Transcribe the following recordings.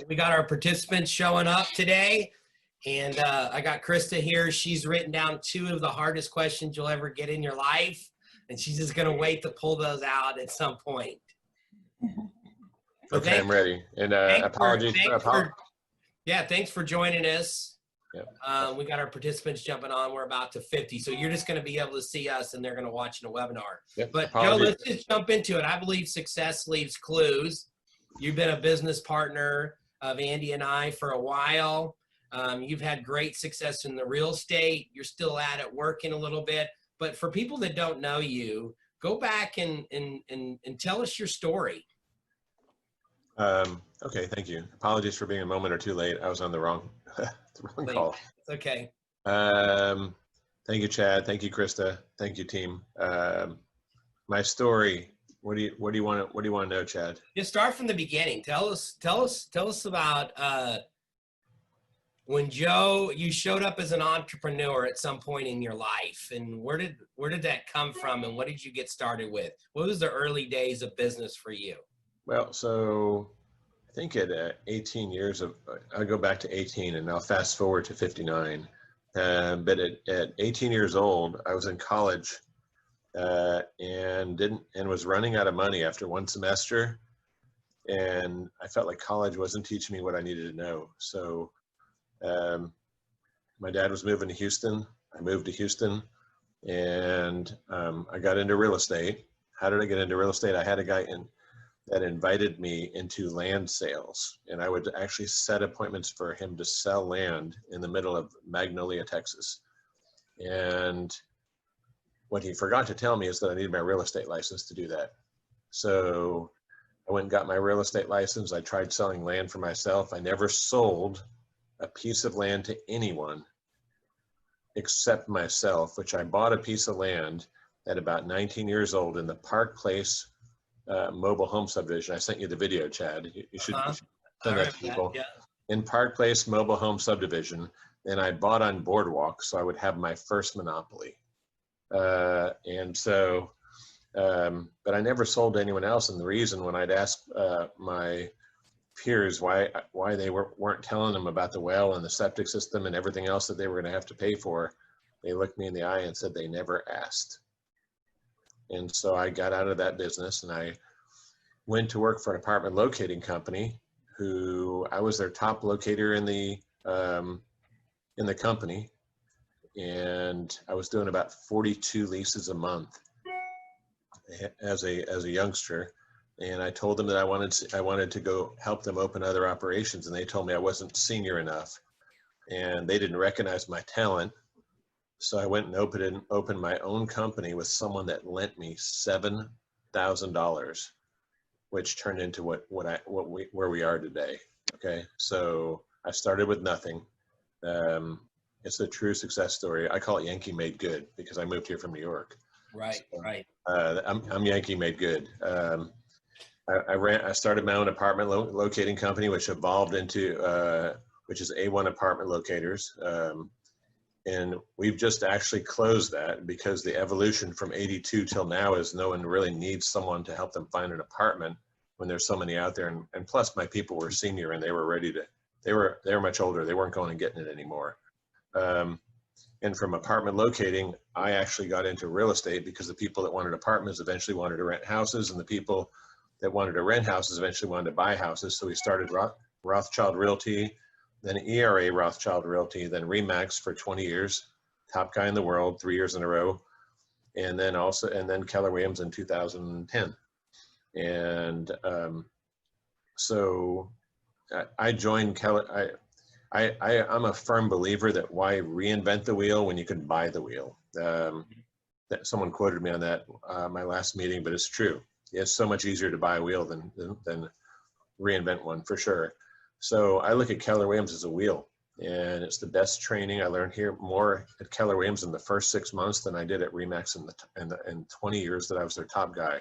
We got our participants showing up today, and I got Krista here. She's written down 2 of the hardest questions you'll ever get in your life, and she's just gonna wait to pull those out at some point. Okay, I'm ready. And apologies. Thanks for joining us. Yep. We got our participants jumping on. We're about to 50, so you're just going to be able to see us, and they're going to watch in a webinar. Yep. But Apologies. Joe, let's just jump into it. I believe success leaves clues. You've been a business partner of Andy and I for a while. You've had great success in the real estate. You're still at it, working a little bit. But for people that don't know you, go back and tell us your story. Okay, thank you. Apologies for being a moment or two late. I was on the wrong, call. It's okay. Thank you, Chad. Thank you, Krista. Thank you, team. My story. What do you want to know, Chad? Just start from the beginning. Tell us about when you showed up as an entrepreneur at some point in your life, and where did that come from, and what did you get started with? What was the early days of business for you? Well, so I think at 18 years of, I'll go back to 18 and I'll fast forward to 59. But at 18 years old, I was in college and was running out of money after one semester. And I felt like college wasn't teaching me what I needed to know. So my dad was moving to Houston. I moved to Houston and I got into real estate. How did I get into real estate? I had a guy that invited me into land sales, and I would actually set appointments for him to sell land in the middle of Magnolia, Texas. And what he forgot to tell me is that I needed my real estate license to do that. So I went and got my real estate license. I tried selling land for myself. I never sold a piece of land to anyone except myself, which I bought a piece of land at about 19 years old in the Park Place mobile home subdivision. I sent you the video, Chad. You should send that to people. Yeah. In Park Place mobile home subdivision, and I bought on Boardwalk, so I would have my first monopoly. But I never sold to anyone else. And the reason, when I'd ask my peers why they weren't telling them about the well and the septic system and everything else that they were going to have to pay for, they looked me in the eye and said they never asked. And so I got out of that business and I went to work for an apartment locating company who I was their top locator in the company. And I was doing about 42 leases a month as a youngster. And I told them that I wanted to go help them open other operations. And they told me I wasn't senior enough and they didn't recognize my talent. So I went and opened my own company with someone that lent me $7,000, which turned into where we are today. Okay, so I started with nothing. It's a true success story. I call it Yankee Made Good because I moved here from New York. Right, so, right. I'm Yankee Made Good. I started my own apartment locating company, which evolved into which is A1 Apartment Locators. And we've just actually closed that because the evolution from 82 till now is no one really needs someone to help them find an apartment when there's so many out there. And plus my people were senior and they were ready to, they were much older. They weren't going and getting it anymore. And from apartment locating, I actually got into real estate because the people that wanted apartments eventually wanted to rent houses, and the people that wanted to rent houses eventually wanted to buy houses. So we started Rothchild Realty, then ERA Rothchild Realty, then Remax for 20 years, top guy in the world, 3 years in a row. And then Keller Williams in 2010. And so I joined Keller. I'm a firm believer that why reinvent the wheel when you can buy the wheel. That someone quoted me on that my last meeting, but it's true. It's so much easier to buy a wheel than reinvent one, for sure. So I look at Keller Williams as a wheel, and it's the best training. I learned here more at Keller Williams in the first 6 months than I did at Remax in 20 years that I was their top guy.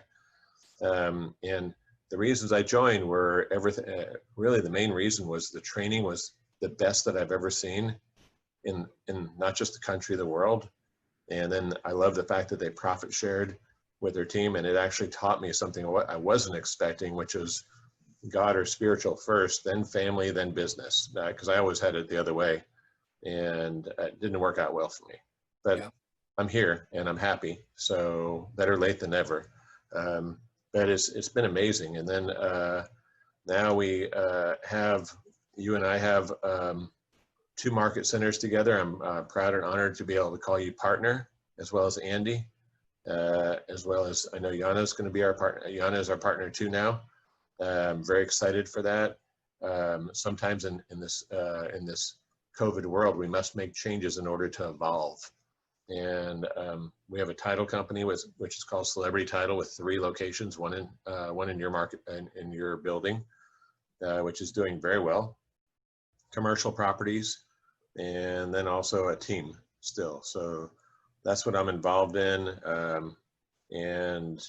And the reasons I joined were everything. Really, the main reason was the training was the best that I've ever seen in not just the country, the world. And then I love the fact that they profit shared with their team, and it actually taught me something I wasn't expecting, which is God or spiritual first, then family, then business, because I always had it the other way, and it didn't work out well for me. But Yeah. I'm here and I'm happy, so better late than never. But it's been amazing. And then now we you and I have 2 market centers together. I'm proud and honored to be able to call you partner, as well as Andy, as well as I know Yana's going to be our partner. Yana is our partner too now. I'm very excited for that. Sometimes in this COVID world, we must make changes in order to evolve. And we have a title company which is called Celebrity Title, with 3 locations, one in your market and in your building, which is doing very well. Commercial properties, and then also a team still. So that's what I'm involved in, and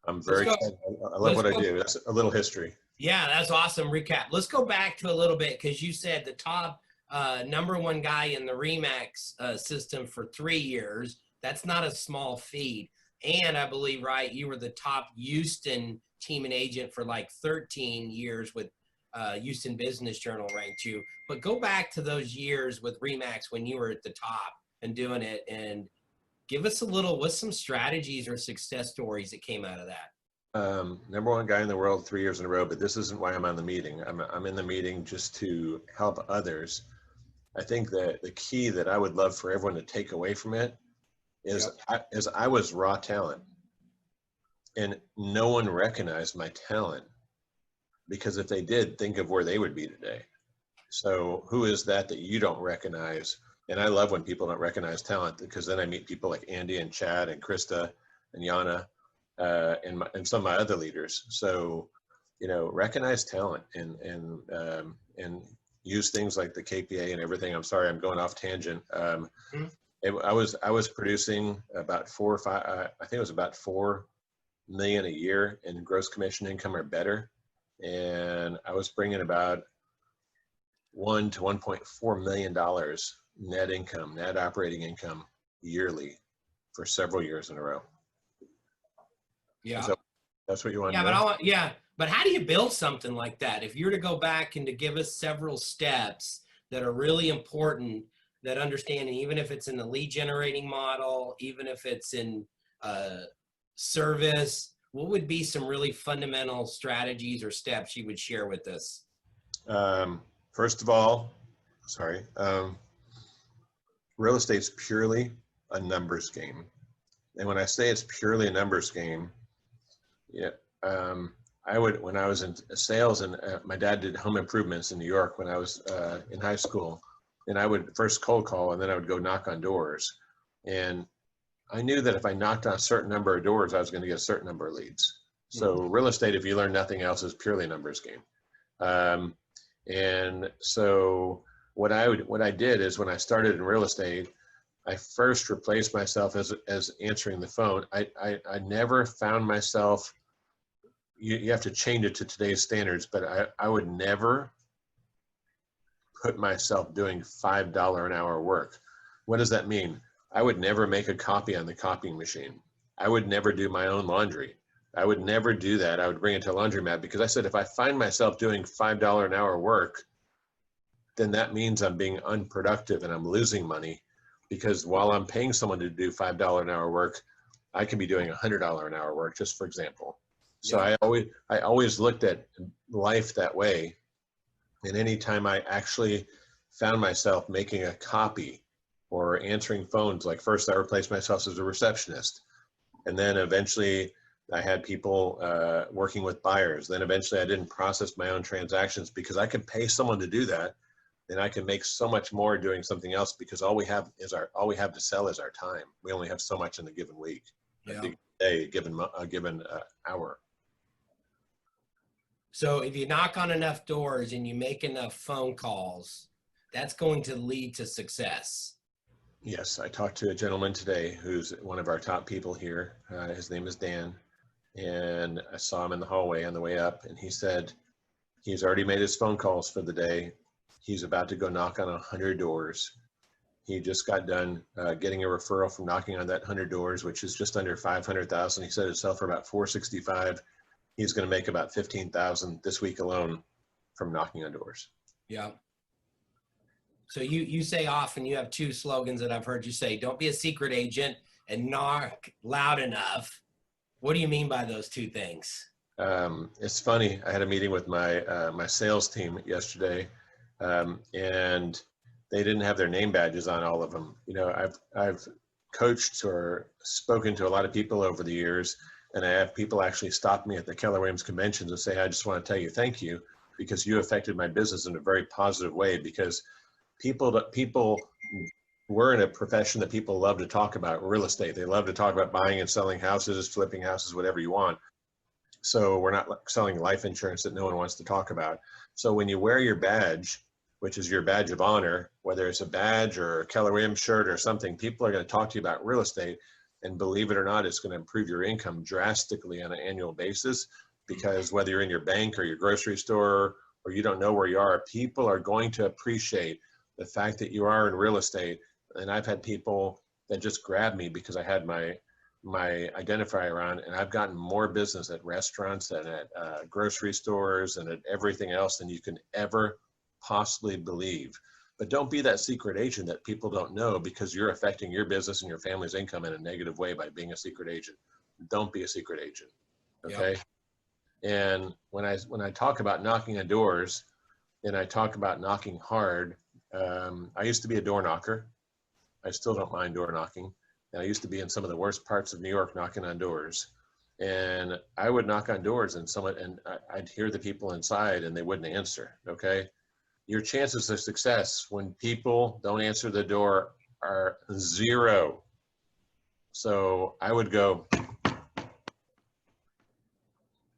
I'm very excited. I love what I do. That's a little history. Yeah, that's awesome recap. Let's go back to a little bit, because you said the top #1 guy in the Remax system for 3 years. That's not a small feat. And I believe, right, you were the top Houston team and agent for like 13 years with Houston Business Journal ranked you. But go back to those years with Remax when you were at the top and doing it, and give us what's some strategies or success stories that came out of that? #1 guy in the world 3 years in a row, but this isn't why I'm on the meeting. I'm in the meeting just to help others. I think that the key that I would love for everyone to take away from it is, I was raw talent, and no one recognized my talent, because if they did, think of where they would be today. So who is that you don't recognize? And I love when people don't recognize talent, because then I meet people like Andy and Chad and Krista and Yana, and some of my other leaders. So, recognize talent and use things like the KPA and everything. I'm sorry, I'm going off tangent. I was producing about 4 or 5, I think it was about $4 million a year in gross commission income or better. And I was bringing about $1 to $1.4 million net operating income yearly for several years in a row. Yeah. So that's what you want to know? But how do you build something like that? If you're to go back and to give us several steps that are really important, that understanding, even if it's in the lead generating model, even if it's in service, what would be some really fundamental strategies or steps you would share with us? First of all, real estate's purely a numbers game. And when I say it's purely a numbers game, when I was in sales, and my dad did home improvements in New York when I was in high school, and I would first cold call, and then I would go knock on doors. And I knew that if I knocked on a certain number of doors, I was going to get a certain number of leads. So real estate, if you learn nothing else, is purely a numbers game. And so what I did is, when I started in real estate, I first replaced myself as answering the phone. I never found myself, you have to change it to today's standards, but I would never put myself doing $5 an hour work. What does that mean? I would never make a copy on the copying machine. I would never do my own laundry. I would never do that. I would bring it to a laundromat, because I said, if I find myself doing $5 an hour work, then that means I'm being unproductive and I'm losing money, because while I'm paying someone to do $5 an hour work, I can be doing $100 an hour work, just for example. So I always looked at life that way. And anytime I actually found myself making a copy or answering phones, like first I replaced myself as a receptionist, and then eventually I had people working with buyers. Then eventually I didn't process my own transactions, because I could pay someone to do that, and I can make so much more doing something else, because all we have to sell is our time. We only have so much in a given week, a given day, a given hour. So if you knock on enough doors and you make enough phone calls, that's going to lead to success. Yes, I talked to a gentleman today who's one of our top people here. His name is Dan, and I saw him in the hallway on the way up, and he said he's already made his phone calls for the day. He's about to go knock on 100 doors. He just got done getting a referral from knocking on that 100 doors, which is just under 500,000. He said it sell for about 465. he's going to make about 15,000 this week alone from knocking on doors. Yeah. So you say often, you have two slogans that I've heard you say: don't be a secret agent and knock loud enough. What do you mean by those two things? It's funny. I had a meeting with my sales team yesterday, and they didn't have their name badges on all of them. You know, I've coached or spoken to a lot of people over the years, and I have people actually stop me at the Keller Williams conventions and say, "I just want to tell you thank you because you affected my business in a very positive way." Because people we're in a profession that people love to talk about real estate. They love to talk about buying and selling houses, flipping houses, whatever you want. So we're not selling life insurance that no one wants to talk about. So when you wear your badge, which is your badge of honor, whether it's a badge or a Keller Williams shirt or something, people are going to talk to you about real estate. And believe it or not, it's going to improve your income drastically on an annual basis, because whether you're in your bank or your grocery store or you don't know where you are, people are going to appreciate the fact that you are in real estate. And I've had people that just grab me because I had my identifier on, and I've gotten more business at restaurants and at grocery stores and at everything else than you can ever possibly believe. But don't be that secret agent that people don't know, because you're affecting your business and your family's income in a negative way by being a secret agent. Don't be a secret agent. Okay. Yep. And when I talk about knocking on doors and I talk about knocking hard, I used to be a door knocker. I still don't mind door knocking. And I used to be in some of the worst parts of New York knocking on doors. And I would knock on doors and I'd hear the people inside and they wouldn't answer. Okay. Your chances of success when people don't answer the door are zero. So I would go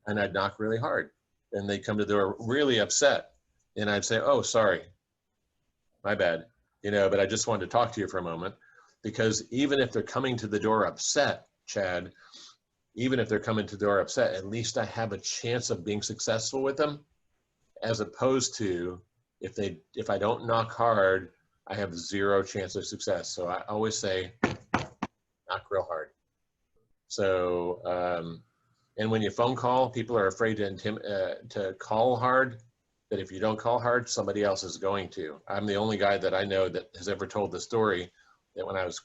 and I'd knock really hard, and they'd come to the door really upset. And I'd say, "Oh, sorry, my bad. You know, but I just wanted to talk to you for a moment." Because even if they're coming to the door upset, Chad, even if they're coming to the door upset, at least I have a chance of being successful with them, as opposed to if I don't knock hard, I have zero chance of success. So I always say, knock real hard. So, and when you phone call, people are afraid to call hard. But if you don't call hard, somebody else is going to. I'm the only guy that I know that has ever told the story that when I was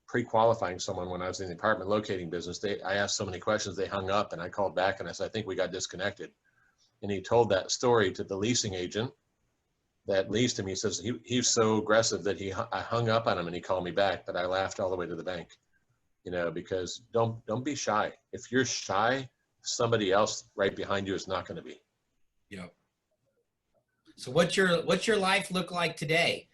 pre-qualifying someone, when I was in the apartment locating business, I asked so many questions, they hung up, and I called back and I said, "I think we got disconnected." And he told that story to the leasing agent that leased him. He says he's so aggressive that I hung up on him and he called me back, but I laughed all the way to the bank. You know, because don't be shy. If you're shy, somebody else right behind you is not going to be. Yep. So what's your life look like today?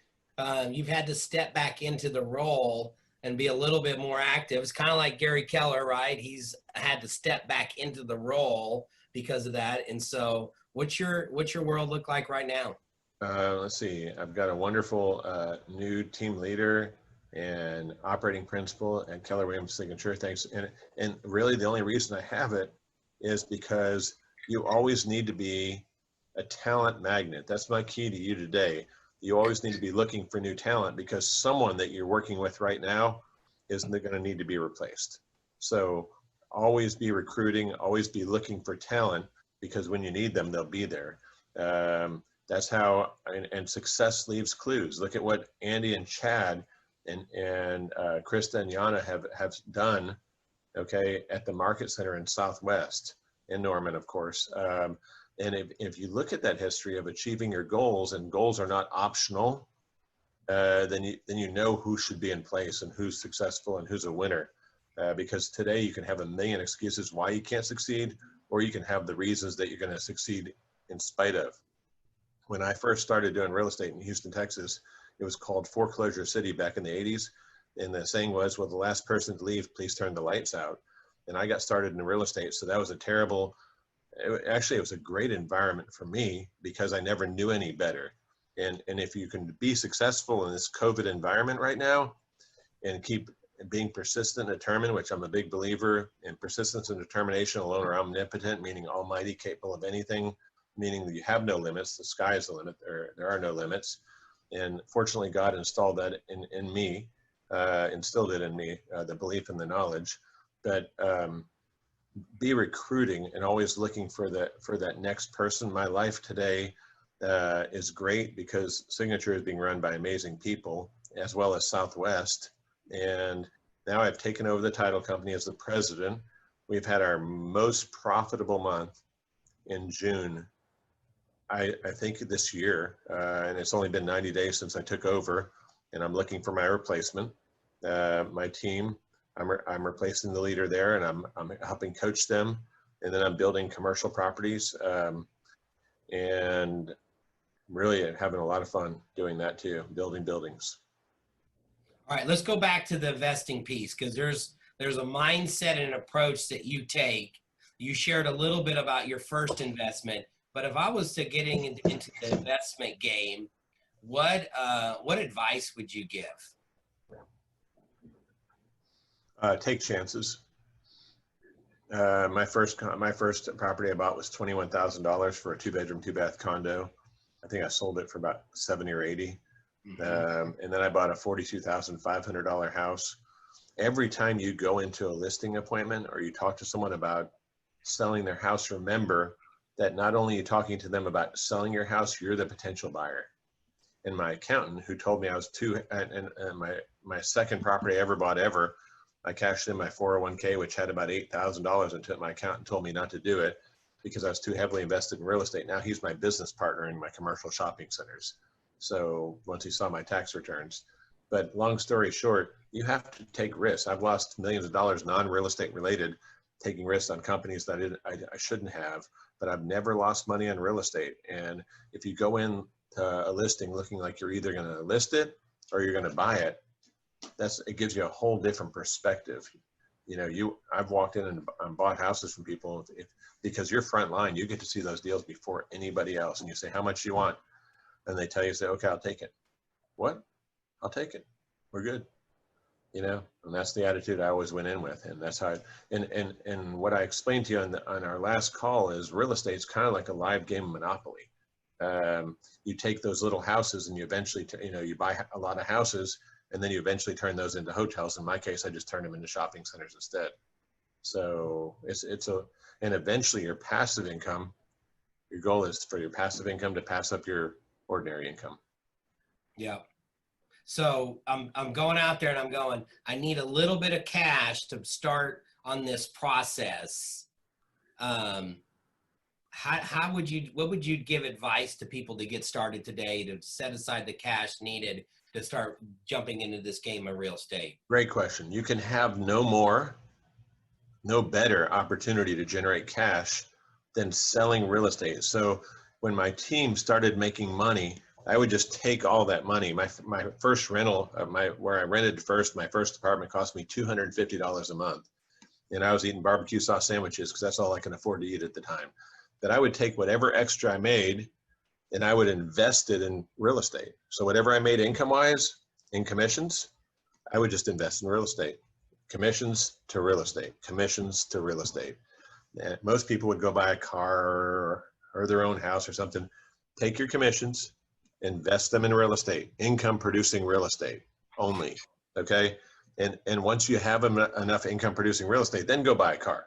You've had to step back into the role and be a little bit more active. It's kind of like Gary Keller, right? He's had to step back into the role because of that. And so what's your world look like right now? Let's see. I've got a wonderful new team leader and operating principal at Keller Williams Signature. Thanks. And really the only reason I have it is because you always need to be a talent magnet. That's my key to you today. You always need to be looking for new talent, because someone that you're working with right now isn't going to need to be replaced. So always be recruiting, always be looking for talent, because when you need them, they'll be there. That's how, and success leaves clues. Look at what Andy and Chad and Krista and Yana have done, okay, at the Market Center in Southwest, in Norman, of course. And if you look at that history of achieving your goals, and goals are not optional, then you know who should be in place and who's successful and who's a winner. Because today you can have a million excuses why you can't succeed, or you can have the reasons that you're going to succeed in spite of. When I first started doing real estate in Houston, Texas, it was called Foreclosure City back in the 80s. And the saying was, well, the last person to leave, please turn the lights out. And I got started in real estate. So that was it was a great environment for me, because I never knew any better. And if you can be successful in this COVID environment right now and keep being persistent and determined, which I'm a big believer in, persistence and determination alone are omnipotent, meaning almighty, capable of anything, meaning that you have no limits. The sky is the limit. There are no limits. And fortunately, God installed that in me, instilled it in me, the belief and the knowledge. But be recruiting and always looking for that next person. My life today is great because Signature is being run by amazing people, as well as Southwest. And now I've taken over the title company as the president. We've had our most profitable month in June, I think this year, and it's only been 90 days since I took over, and I'm looking for my replacement. My team, I'm replacing the leader there, and I'm helping coach them, and then I'm building commercial properties, and really having a lot of fun doing that too, building buildings. All right, let's go back to the investing piece, because there's a mindset and an approach that you take. You shared a little bit about your first investment, but if I was to getting into the investment game, what advice would you give? Take chances. My first property I bought was $21,000 for a 2-bedroom, 2-bath condo. I think I sold it for about 70 or 80. And then I bought a $42,500 house. Every time you go into a listing appointment or you talk to someone about selling their house, remember that not only are you talking to them about selling your house, you're the potential buyer. And my accountant, who told me I was my second property I ever bought ever, I cashed in my 401k, which had about $8,000 into it. My accountant told me not to do it because I was too heavily invested in real estate. Now he's my business partner in my commercial shopping centers. So once he saw my tax returns, but long story short, you have to take risks. I've lost millions of dollars non-real estate related, taking risks on companies that I shouldn't have, but I've never lost money on real estate. And if you go in to a listing looking like you're either going to list it or you're going to buy it, it gives you a whole different perspective. You know, I've walked in and bought houses from people because you're front line, you get to see those deals before anybody else. And you say, how much do you want? And they tell you, say, okay, I'll take it. What? I'll take it. We're good. You know, and that's the attitude I always went in with. And that's how, and what I explained to you on our last call is real estate's kind of like a live game of Monopoly. You take those little houses and you eventually, you buy a lot of houses and then you eventually turn those into hotels. In my case, I just turned them into shopping centers instead. So and eventually your passive income, your goal is for your passive income to pass up your ordinary income. Yeah. So I'm going out there and I'm going, I need a little bit of cash to start on this process. What would you give advice to people to get started today to set aside the cash needed to start jumping into this game of real estate? Great question. You can have no better opportunity to generate cash than selling real estate. So when my team started making money, I would just take all that money. My first rental, where I rented first, my first apartment cost me $250 a month. And I was eating barbecue sauce sandwiches because that's all I can afford to eat at the time. But I would take whatever extra I made and I would invest it in real estate. So whatever I made income-wise in commissions, I would just invest in real estate. Commissions to real estate, commissions to real estate. And most people would go buy a car or their own house or something. Take your commissions, invest them in real estate, income producing real estate only, okay? And once you have enough income producing real estate, then go buy a car.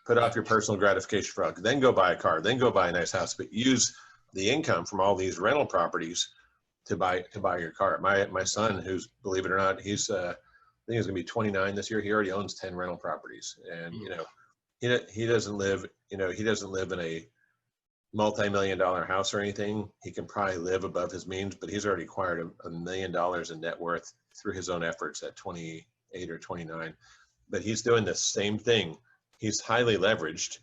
Put off your personal gratification for then go buy a car, then go buy a nice house, but use the income from all these rental properties to buy your car. My son, who's, believe it or not, he's I think he's gonna be 29 this year. He already owns 10 rental properties, and he doesn't live in a multi-million-dollar house or anything. He can probably live above his means, but he's already acquired $1 million in net worth through his own efforts at 28 or 29. But he's doing the same thing. He's highly leveraged,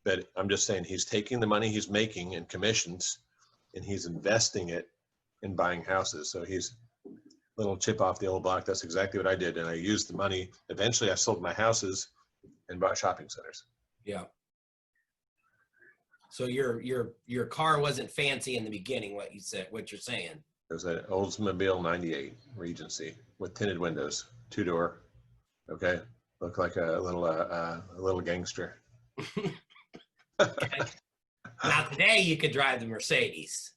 but I'm just saying he's taking the money he's making in commissions and he's investing it in buying houses. So he's a little chip off the old block. That's exactly what I did. And I used the money. Eventually I sold my houses and bought shopping centers. Yeah. So your car wasn't fancy in the beginning, what you're saying. It was an Oldsmobile 98 Regency with tinted windows, 2-door. Okay. Looked like a little gangster. Now today you could drive the Mercedes.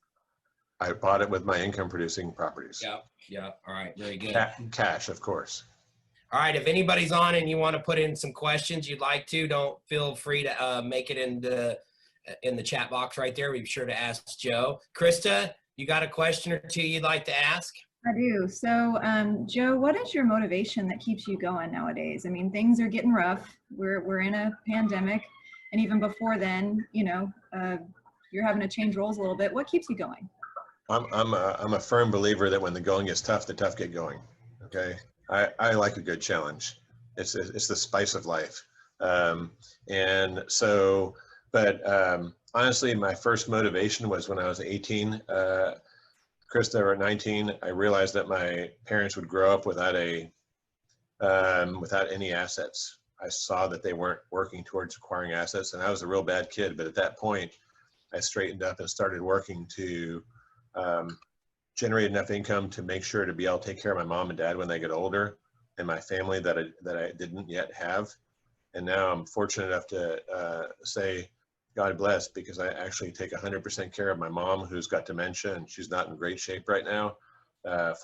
I bought it with my income producing properties. Yeah. All right. Very good. Cash, of course. All right, if anybody's on and you want to put in some questions you'd like to, don't feel free to make it in the chat box right there. Be sure to ask Joe. Krista, you got a question or two you'd like to ask? I do. So, Joe, what is your motivation that keeps you going nowadays? I mean, things are getting rough. We're in a pandemic, and even before then, you know, you're having to change roles a little bit. What keeps you going? I'm a firm believer that when the going gets tough, the tough get going. Okay, I like a good challenge. It's the spice of life. And so, but honestly, my first motivation was when I was 18. Krista, at 19, I realized that my parents would grow up without any assets. I saw that they weren't working towards acquiring assets, and I was a real bad kid. But at that point, I straightened up and started working to generate enough income to make sure to be able to take care of my mom and dad when they get older, and my family that I didn't yet have. And now I'm fortunate enough to say, God bless, because I actually take 100% care of my mom, who's got dementia and she's not in great shape right now.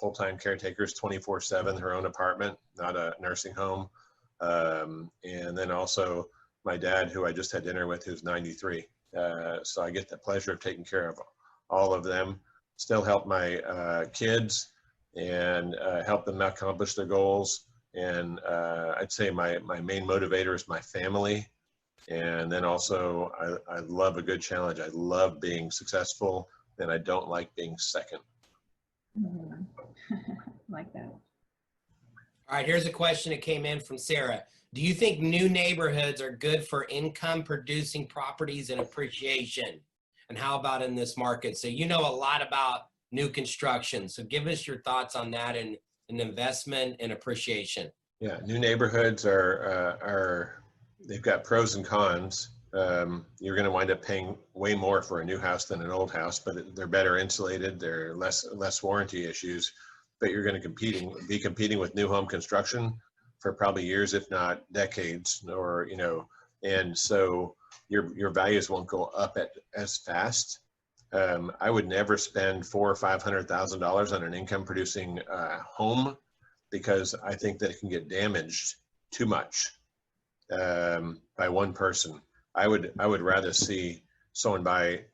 Full-time caretakers, 24/7, her own apartment, not a nursing home. And then also my dad, who I just had dinner with, who's 93. So I get the pleasure of taking care of all of them, still help my kids and help them accomplish their goals. And I'd say my main motivator is my family. And then also, I love a good challenge. I love being successful, and I don't like being second. Like that. All right, here's a question that came in from Sarah. Do you think new neighborhoods are good for income producing properties and appreciation? And how about in this market? So you know a lot about new construction. So give us your thoughts on that and investment and appreciation. Yeah, new neighborhoods they've got pros and cons. You're going to wind up paying way more for a new house than an old house, but they're better insulated. They're less warranty issues. But you're going to be competing with new home construction for probably years, if not decades, or and so your values won't go up as fast. I would never spend $400,000 or $500,000 on an income producing home, because I think that it can get damaged too much by one person. I would rather see someone buy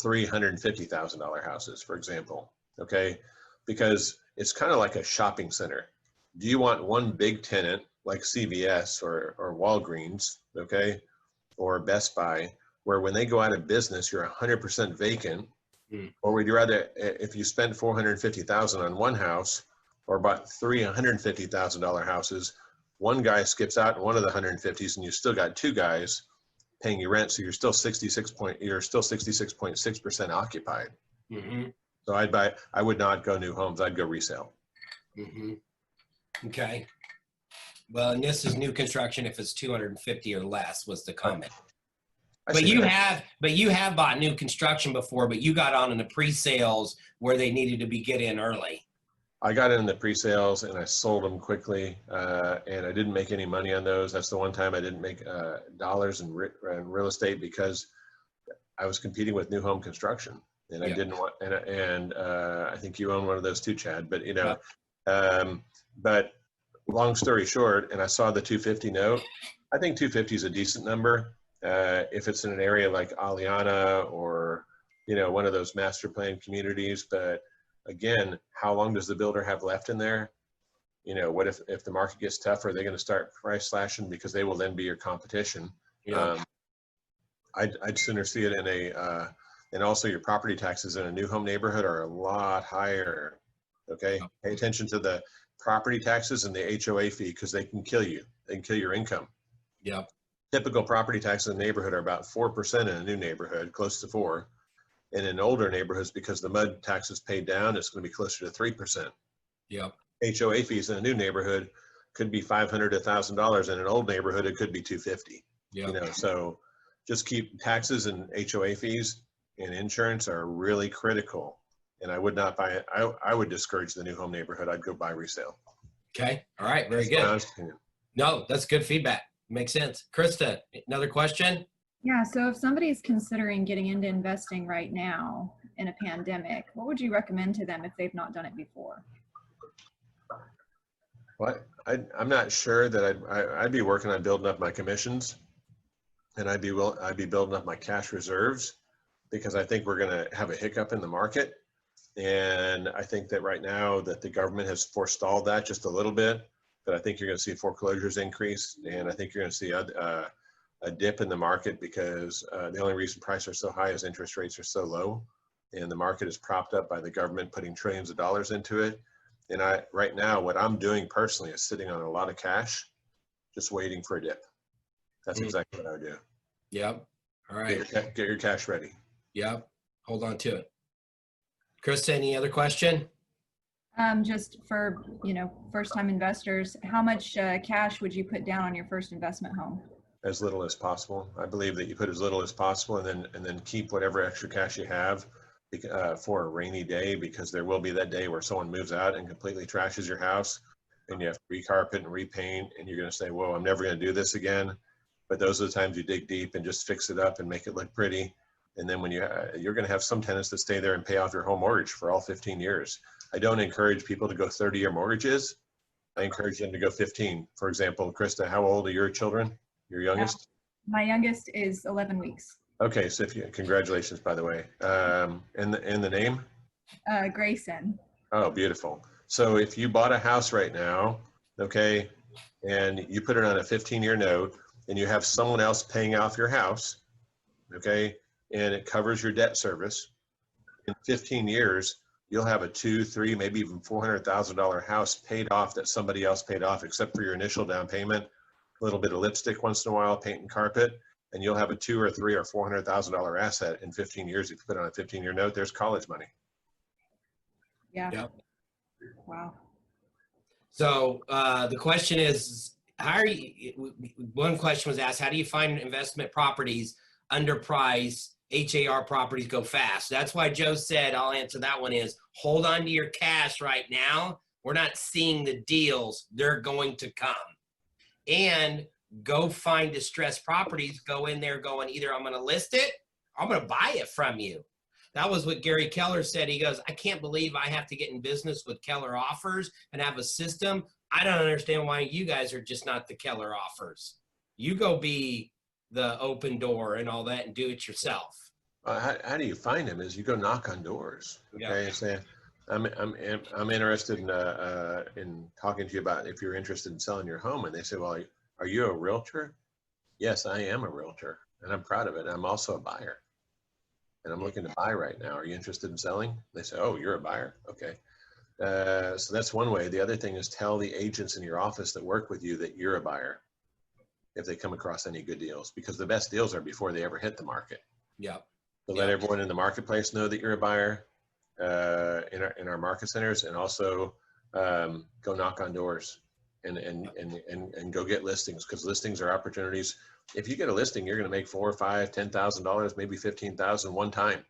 $350,000 houses, for example. Okay, because it's kind of like a shopping center. Do you want one big tenant like CVS or Walgreens, okay, or Best Buy, where when they go out of business, you're 100% vacant? Or would you rather, if you spent $450,000 on one house or bought $350,000 houses, one guy skips out in one of the 150s and you still got two guys paying you rent, so you're still 66.6% occupied. So I would not go new homes, I'd go resale. Okay. Well, and this is new construction if it's 250 or less was the comment. But you have bought new construction before, but you got on in the pre-sales where they needed to get in early. I got in the pre-sales and I sold them quickly, and I didn't make any money on those. That's the one time I didn't make dollars in real estate, because I was competing with new home construction, and I didn't want. And I think you own one of those too, Chad. But but long story short, and I saw the 250 note. I think 250 is a decent number if it's in an area like Aliana or one of those master plan communities. But again, how long does the builder have left in there? What if the market gets tougher, are they going to start price slashing, because they will then be your competition? I'd sooner see it in and also your property taxes in a new home neighborhood are a lot higher. Okay, pay attention to the property taxes and the HOA fee, because they can kill you. They can kill your income. Typical property taxes in the neighborhood are about 4% in a new neighborhood, close to 4%. And in older neighborhoods, because the MUD tax is paid down, it's going to be closer to 3%. HOA fees in a new neighborhood could be $500 to $1,000. In an old neighborhood, it could be $250. So just keep taxes and HOA fees and insurance are really critical. And I would not buy it. I would discourage the new home neighborhood. I'd go buy resale. Okay. All right. Very good. No, that's good feedback. Makes sense. Krista, another question? Yeah, so if somebody's considering getting into investing right now in a pandemic, what would you recommend to them if they've not done it before? Well, I'm not sure that I'd be working on building up my commissions, and I'd be building up my cash reserves, because I think we're going to have a hiccup in the market. And I think that right now that the government has forestalled that just a little bit, but I think you're going to see foreclosures increase, and I think you're going to see a dip in the market, because the only reason prices are so high is interest rates are so low, and the market is propped up by the government putting trillions of dollars into it. And right now, what I'm doing personally is sitting on a lot of cash, just waiting for a dip. That's exactly what I would do. Yep. All right. Get your cash ready. Yep. Hold on to it. Krista, any other question? Just for, first-time investors, how much cash would you put down on your first investment home? As little as possible. I believe that you put as little as possible, and then keep whatever extra cash you have for a rainy day, because there will be that day where someone moves out and completely trashes your house, and you have to recarpet and repaint, and you're going to say, whoa, I'm never going to do this again. But those are the times you dig deep and just fix it up and make it look pretty. And then when you're going to have some tenants that stay there and pay off your home mortgage for all 15 years. I don't encourage people to go 30-year mortgages. I encourage them to go 15. For example, Krista, how old are your children? Your youngest? My youngest is 11 weeks. Okay, so congratulations, by the way. And the name? Grayson. Oh, beautiful. So if you bought a house right now, okay, and you put it on a 15-year note, and you have someone else paying off your house, okay, and it covers your debt service, in 15 years, you'll have a $200,000, $300,000, maybe even $400,000 house paid off that somebody else paid off, except for your initial down payment, a little bit of lipstick once in a while, paint and carpet, and you'll have a $200,000 or $300,000 or $400,000 asset in 15 years. If you put it on a 15-year note, there's college money. Yeah. Yep. Wow. So the question is, one question was asked, how do you find investment properties underpriced? HAR properties go fast. That's why Joe said, I'll answer that one, is hold on to your cash right now. We're not seeing the deals. They're going to come. And go find distressed properties, go in there going, either I'm going to list it or I'm going to buy it from you. That was what Gary Keller said. He goes, I can't believe I have to get in business with Keller Offers and have a system. I don't understand why you guys are just not the Keller Offers. You go be the open door and all that and do it yourself. How do you find them? Is you go knock on doors. Okay, Yeah. say, I'm interested in talking to you about if you're interested in selling your home, and they say, well, are you a realtor? Yes, I am a realtor, and I'm proud of it. I'm also a buyer, and I'm looking to buy right now. Are you interested in selling? They say, oh, you're a buyer. Okay. So that's one way. The other thing is tell the agents in your office that work with you that you're a buyer if they come across any good deals, because the best deals are before they ever hit the market. Yep. So let everyone in the marketplace know that you're a buyer in our market centers, and also go knock on doors and go get listings, because listings are opportunities. If you get a listing, you're going to make $4,000 or $5,000, $10,000, maybe $15,000 one time.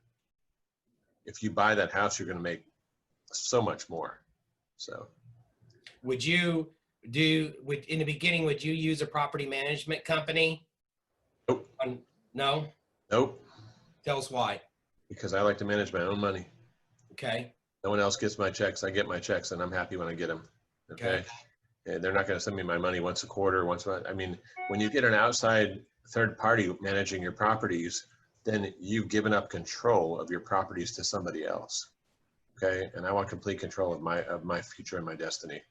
If you buy that house, you're going to make so much more. So Would you in the beginning, would you use a property management company? Nope. No? Nope. Tell us why. Because I like to manage my own money. Okay. No one else gets my checks. I get my checks, and I'm happy when I get them. Okay. And they're not going to send me my money once a quarter, once a month. I mean, when you get an outside third party managing your properties, then you've given up control of your properties to somebody else. Okay. And I want complete control of my future and my destiny.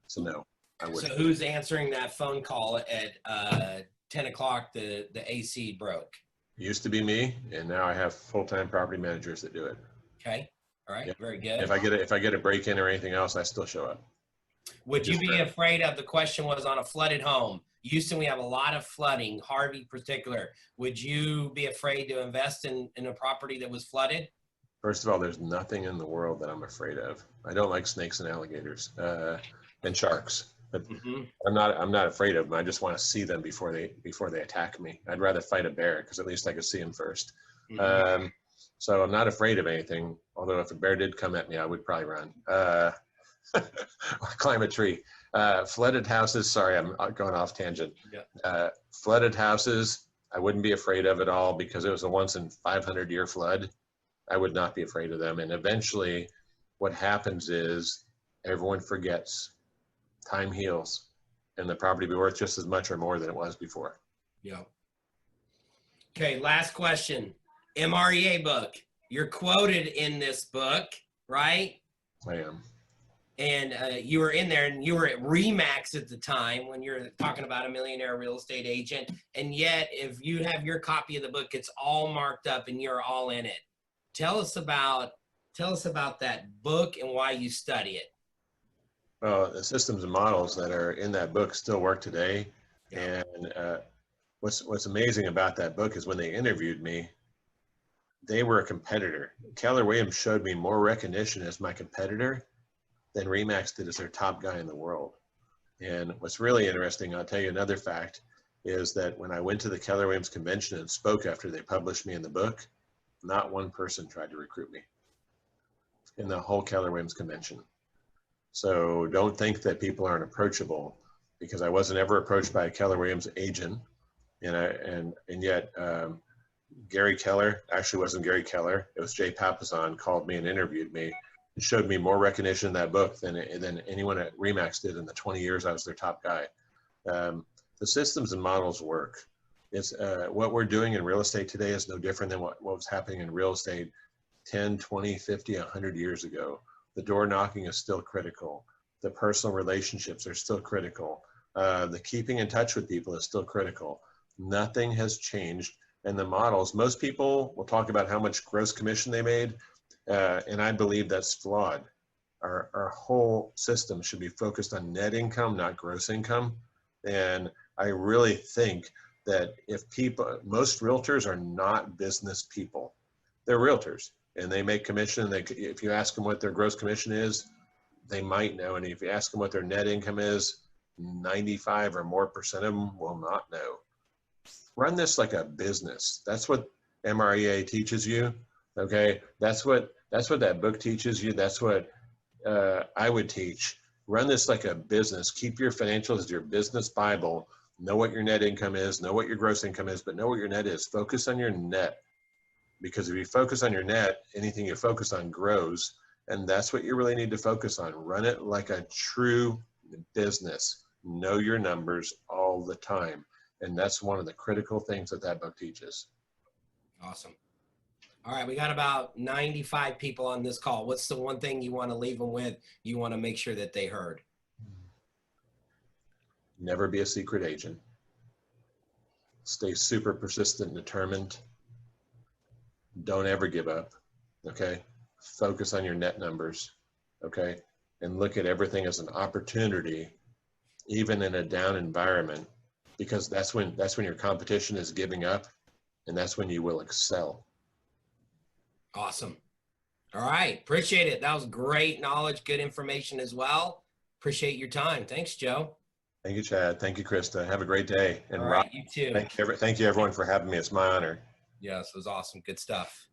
So no, I wouldn't. So who's answering that phone call at 10 o'clock? The AC broke. It used to be me, and now I have full-time property managers that do it. Okay. All right. Yep. Very good. If I get a break-in or anything else, I still show up. Would you be afraid of, the question was on a flooded home. Houston, we have a lot of flooding, Harvey particular. Would you be afraid to invest in a property that was flooded? First of all, there's nothing in the world that I'm afraid of. I don't like snakes and alligators and sharks, but I'm not afraid of them. I just want to see them before they attack me. I'd rather fight a bear, because at least I could see them first. So I'm not afraid of anything. Although if a bear did come at me, I would probably run. Or climb a tree. Flooded houses. Sorry, I'm going off tangent. Yeah. Flooded houses, I wouldn't be afraid of at all, because it was a once in 500-year flood. I would not be afraid of them. And eventually what happens is everyone forgets time heals, and the property will be worth just as much or more than it was before. Yeah. Okay, last question. MREA book. You're quoted in this book, right? I am. And you were in there, and you were at Remax at the time when you're talking about a millionaire real estate agent. And yet, if you have your copy of the book, it's all marked up and you're all in it. Tell us about that book and why you study it. Well, the systems and models that are in that book still work today. Yeah. And what's amazing about that book is when they interviewed me, they were a competitor. Keller Williams showed me more recognition as my competitor than Remax did as their top guy in the world. And what's really interesting, I'll tell you another fact, is that when I went to the Keller Williams convention and spoke after they published me in the book, not one person tried to recruit me in the whole Keller Williams convention. So don't think that people aren't approachable, because I wasn't ever approached by a Keller Williams agent. And yet Gary Keller, actually wasn't Gary Keller, it was Jay Papasan, called me and interviewed me. It showed me more recognition in that book than anyone at Remax did in the 20 years I was their top guy. The systems and models work. It's what we're doing in real estate today is no different than what was happening in real estate 10, 20, 50, 100 years ago. The door knocking is still critical. The personal relationships are still critical. The keeping in touch with people is still critical. Nothing has changed. And the models, most people will talk about how much gross commission they made. And I believe that's flawed. Our whole system should be focused on net income, not gross income. And I really think that if most realtors are not business people, they're realtors and they make commission. If you ask them what their gross commission is, they might know. And if you ask them what their net income is, 95 or more % of them will not know. Run this like a business. That's what MREA teaches you. Okay, that's what that book teaches you. That's what I would teach. Run this like a business. Keep your financials as your business Bible. Know what your net income is. Know what your gross income is, but know what your net is. Focus on your net, because if you focus on your net, anything you focus on grows, and that's what you really need to focus on. Run it like a true business. Know your numbers all the time, and that's one of the critical things that book teaches. Awesome. All right, we got about 95 people on this call. What's the one thing you want to leave them with? You want to make sure that they heard? Never be a secret agent. Stay super persistent and determined. Don't ever give up, okay? Focus on your net numbers, okay? And look at everything as an opportunity, even in a down environment, because that's when your competition is giving up, and that's when you will excel. Awesome. All right. Appreciate it. That was great knowledge, good information as well. Appreciate your time. Thanks, Joe. Thank you, Chad. Thank you, Krista. Have a great day. And all right, Rob, you too. Thank you everyone for having me. It's my honor. Yes, it was awesome. Good stuff.